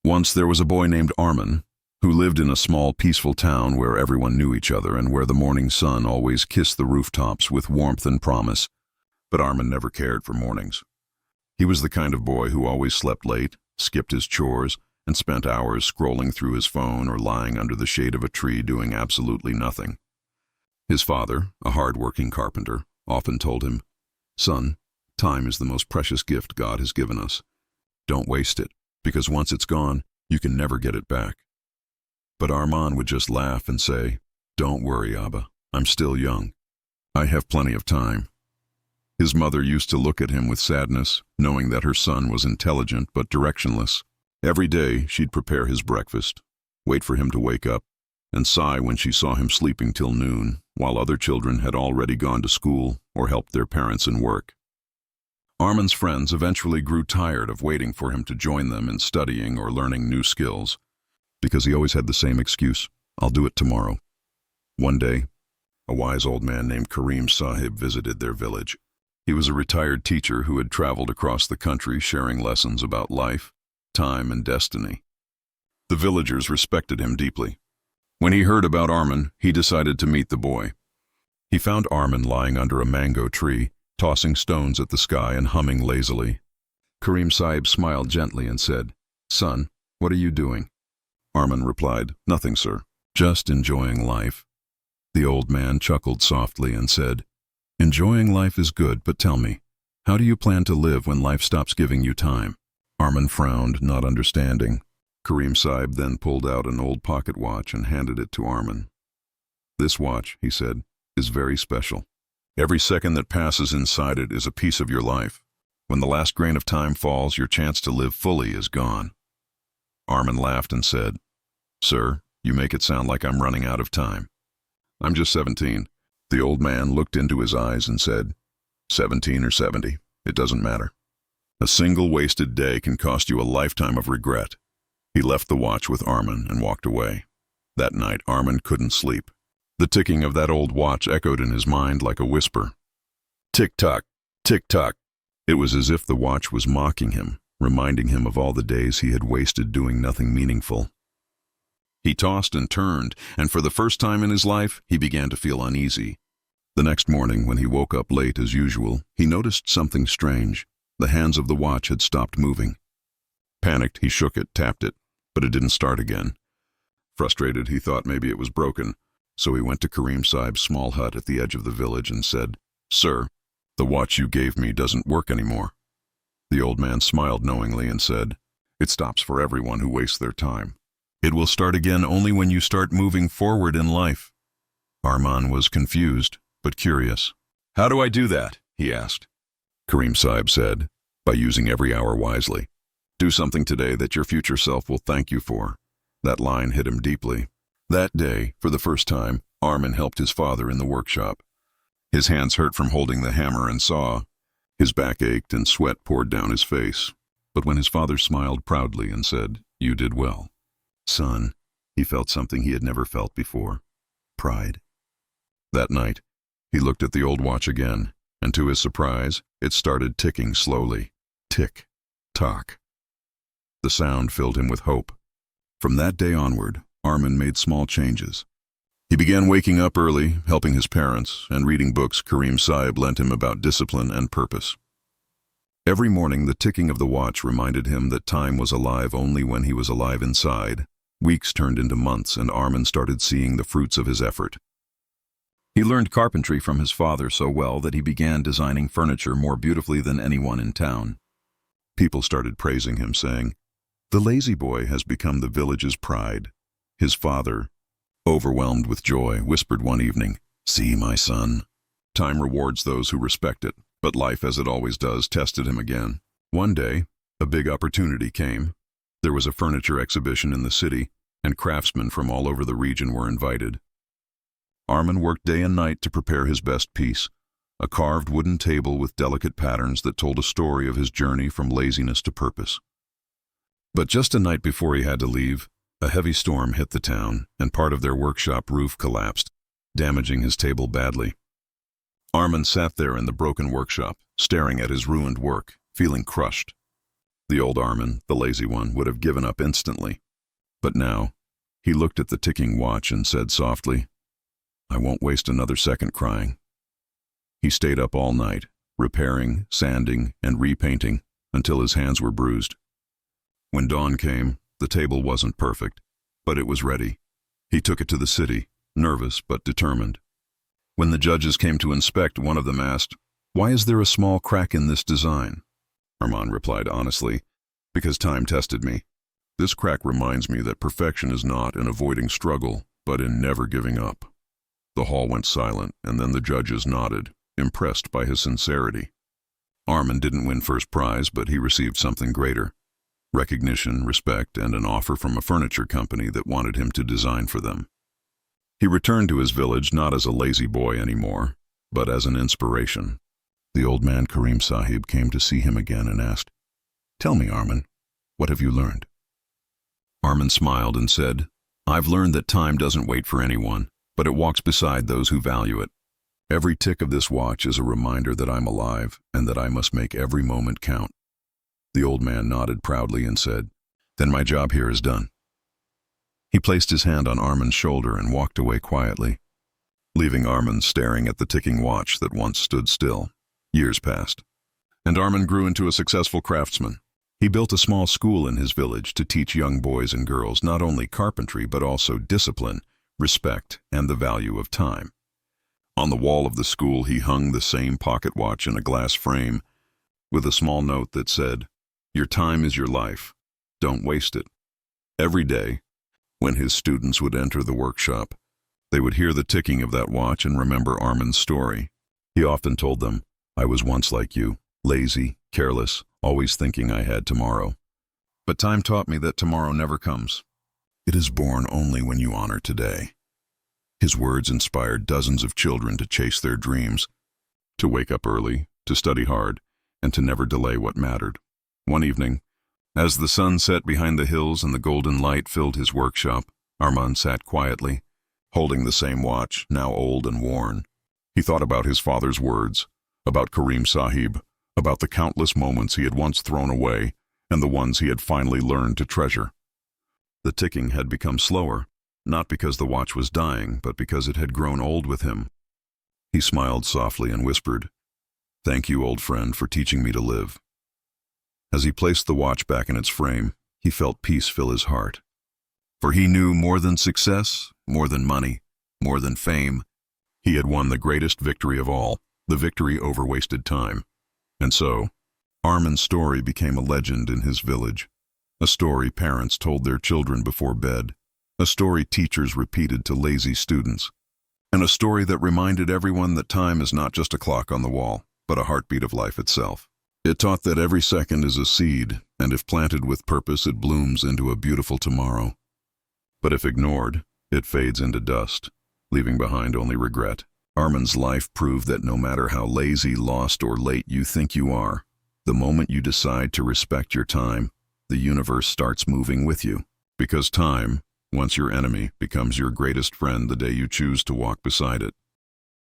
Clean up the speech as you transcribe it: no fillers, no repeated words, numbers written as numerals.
Once there was a boy named Arman, who lived in a small, peaceful town where everyone knew each other and where the morning sun always kissed the rooftops with warmth and promise. But Arman never cared for mornings. He was the kind of boy who always slept late, skipped his chores, and spent hours scrolling through his phone or lying under the shade of a tree doing absolutely nothing. His father, a hard-working carpenter, often told him, "Son, time is the most precious gift God has given us. Don't waste it, because once it's gone, you can never get it back." But Arman would just laugh and say, "Don't worry, Abba, I'm still young. I have plenty of time." His mother used to look at him with sadness, knowing that her son was intelligent but directionless. Every day she'd prepare his breakfast, wait for him to wake up, and sigh when she saw him sleeping till noon, while other children had already gone to school or helped their parents in work. Arman's friends eventually grew tired of waiting for him to join them in studying or learning new skills, because he always had the same excuse: "I'll do it tomorrow." One day, a wise old man named Karim Sahib visited their village. He was a retired teacher who had traveled across the country sharing lessons about life, time, and destiny. The villagers respected him deeply. When he heard about Arman, he decided to meet the boy. He found Arman lying under a mango tree, tossing stones at the sky and humming lazily. Karim Sahib smiled gently and said, "Son, what are you doing?" Arman replied, "Nothing, sir. Just enjoying life." The old man chuckled softly and said, "Enjoying life is good, but tell me, how do you plan to live when life stops giving you time?" Arman frowned, not understanding. Karim Sahib then pulled out an old pocket watch and handed it to Arman. "This watch," he said, "is very special. Every second that passes inside it is a piece of your life. When the last grain of time falls, your chance to live fully is gone." Arman laughed and said, "Sir, you make it sound like I'm running out of time. I'm just 17. The old man looked into his eyes and said, "17 or 70, it doesn't matter. A single wasted day can cost you a lifetime of regret." He left the watch with Arman and walked away. That night, Arman couldn't sleep. The ticking of that old watch echoed in his mind like a whisper. Tick-tock, tick-tock. It was as if the watch was mocking him, reminding him of all the days he had wasted doing nothing meaningful. He tossed and turned, and for the first time in his life, he began to feel uneasy. The next morning, when he woke up late as usual, he noticed something strange. The hands of the watch had stopped moving. Panicked, he shook it, tapped it, but it didn't start again. Frustrated, he thought maybe it was broken, so he went to Karim Sahib's small hut at the edge of the village and said, "Sir, the watch you gave me doesn't work anymore." The old man smiled knowingly and said, "It stops for everyone who wastes their time. It will start again only when you start moving forward in life." Arman was confused, but curious. "How do I do that?" he asked. Karim Sahib said, "By using every hour wisely. Do something today that your future self will thank you for." That line hit him deeply. That day, for the first time, Arman helped his father in the workshop. His hands hurt from holding the hammer and saw. His back ached and sweat poured down his face. But when his father smiled proudly and said, "You did well, son," he felt something he had never felt before: pride. That night, he looked at the old watch again, and to his surprise, it started ticking slowly. Tick, tock. The sound filled him with hope. From that day onward, Arman made small changes. He began waking up early, helping his parents, and reading books Karim Sahib lent him about discipline and purpose. Every morning, the ticking of the watch reminded him that time was alive only when he was alive inside. Weeks turned into months, and Arman started seeing the fruits of his effort. He learned carpentry from his father so well that he began designing furniture more beautifully than anyone in town. People started praising him, saying, "The lazy boy has become the village's pride." His father, overwhelmed with joy, whispered one evening, "See, my son, time rewards those who respect it." But life, as it always does, tested him again. One day, a big opportunity came. There was a furniture exhibition in the city, and craftsmen from all over the region were invited. Arman worked day and night to prepare his best piece, a carved wooden table with delicate patterns that told a story of his journey from laziness to purpose. But just a night before he had to leave, a heavy storm hit the town, and part of their workshop roof collapsed, damaging his table badly. Arman sat there in the broken workshop, staring at his ruined work, feeling crushed. The old Arman, the lazy one, would have given up instantly. But now, he looked at the ticking watch and said softly, "I won't waste another second crying." He stayed up all night, repairing, sanding, and repainting until his hands were bruised. When dawn came, the table wasn't perfect, but it was ready. He took it to the city, nervous but determined. When the judges came to inspect, one of them asked, "Why is there a small crack in this design?" Arman replied honestly, "Because time tested me. This crack reminds me that perfection is not in avoiding struggle, but in never giving up." The hall went silent, and then the judges nodded, impressed by his sincerity. Arman didn't win first prize, but he received something greater: recognition, respect, and an offer from a furniture company that wanted him to design for them. He returned to his village not as a lazy boy anymore, but as an inspiration. The old man Karim Sahib came to see him again and asked, "Tell me, Arman, what have you learned?" Arman smiled and said, "I've learned that time doesn't wait for anyone, but it walks beside those who value it. Every tick of this watch is a reminder that I'm alive and that I must make every moment count." The old man nodded proudly and said, "Then my job here is done." He placed his hand on Arman's shoulder and walked away quietly, leaving Arman staring at the ticking watch that once stood still. Years passed, and Arman grew into a successful craftsman. He built a small school in his village to teach young boys and girls not only carpentry but also discipline, respect, and the value of time. On the wall of the school he hung the same pocket watch in a glass frame with a small note that said, "Your time is your life. Don't waste it." Every day, when his students would enter the workshop, they would hear the ticking of that watch and remember Arman's story. He often told them, "I was once like you, lazy, careless, always thinking I had tomorrow. But time taught me that tomorrow never comes. It is born only when you honor today." His words inspired dozens of children to chase their dreams, to wake up early, to study hard, and to never delay what mattered. One evening, as the sun set behind the hills and the golden light filled his workshop, Arman sat quietly, holding the same watch, now old and worn. He thought about his father's words, about Karim Sahib, about the countless moments he had once thrown away and the ones he had finally learned to treasure. The ticking had become slower, not because the watch was dying, but because it had grown old with him. He smiled softly and whispered, "Thank you, old friend, for teaching me to live." As he placed the watch back in its frame, he felt peace fill his heart. For he knew more than success, more than money, more than fame, he had won the greatest victory of all, the victory over wasted time. And so, Arman's story became a legend in his village, a story parents told their children before bed, a story teachers repeated to lazy students, and a story that reminded everyone that time is not just a clock on the wall, but a heartbeat of life itself. It taught that every second is a seed, and if planted with purpose, it blooms into a beautiful tomorrow. But if ignored, it fades into dust, leaving behind only regret. Arman's life proved that no matter how lazy, lost, or late you think you are, the moment you decide to respect your time, the universe starts moving with you. Because time, once your enemy, becomes your greatest friend the day you choose to walk beside it.